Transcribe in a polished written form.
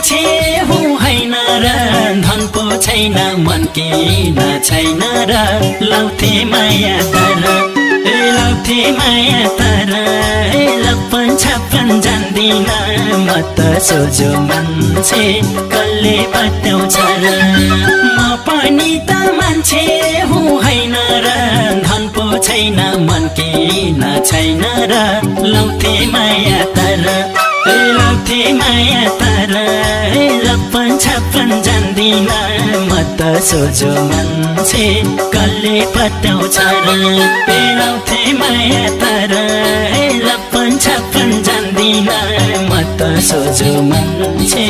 मान्छे हुँ हैन र धन पो छैन मन किन छैन र लाउँथे माया तर लाउँथे माया तर लप्पन छप्पन जान्दिन म त सोझो मान्छे कसले बताउँछ र म पनि त मान्छे हुँ हैन र धन पो छैन मन किन छैन र लाउँथे माया तर लाउँथे माया तर लप्पन छप्पन जान्दिन म त सोझो मान्छे कसले बताउँछ र लाउँथे माया तर लप्पन छप्पन जान्दिन म त सोझो मान्छे